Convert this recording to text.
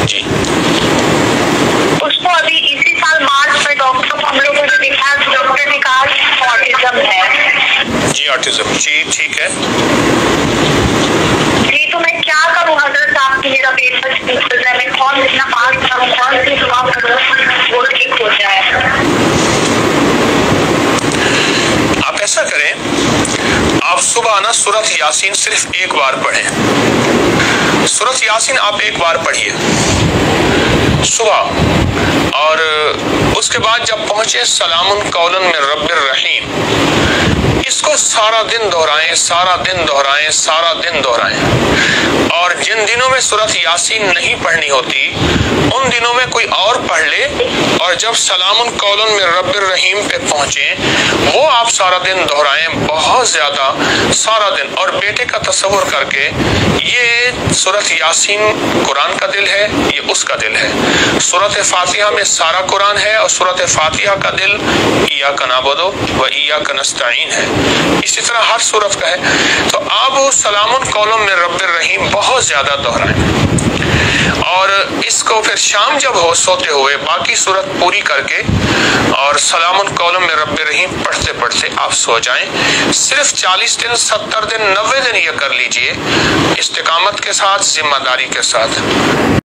جی اس کو ابھی اسی سال مارچ میں ڈاکٹر کو ہم لوگوں نے دکھایا تو ڈاکٹر نے کہا آٹزم ہے. جی آٹزم. جی ٹھیک ہے. جی تو میں کیا کروں حضرت صاحب کی میرا پیپر نکل جائے, میں کون اتنا پاس کروں, کون سی دعا کروں وہ ٹھیک ہو جائے. آپ ایسا کریں, آپ صبح نا سورۃ یاسین صرف ایک بار پڑھیں. سورۃ یاسین آپ ایک بار پڑھیے صبح, اور اس کے بعد جب پہنچے سلام قولا من رب الرحیم, اس کو سارا دن دہرائیں, سارا دن دہرائیں, سارا دن دہرائیں. اور جن دنوں میں سورۃ یاسین نہیں پڑھنی ہوتی ان دنوں میں کوئی اور پڑھ لے, اور جب سلام قولا من رب الرحیم پہ پہنچیں وہ آپ سارا دن دہرائیں, بہت زیادہ سارا دن. اور بیٹے کا تصور کر کے, یہ سورۃ یاسین قرآن کا دل ہے, یہ اس کا دل ہے. سورۃ فاتحہ میں سارا قرآن ہے, اور سورۃ فاتحہ کا دل ایاک نعبد و ایاک نستعین ہے. اسی طرح ہر سورت کا ہے. تو آپ سلام قولا من رب الرحیم بہت زیادہ دہرائیں, اور اس کو پھر شام جب ہو سوتے ہوئے باقی صورت پوری کر کے اور سلام قولا من رب الرحیم پڑھتے پڑھتے آپ سو جائیں. صرف 40 دن, 70 دن, 90 دن یہ کر لیجئے استقامت کے ساتھ, ذمہ داری کے ساتھ.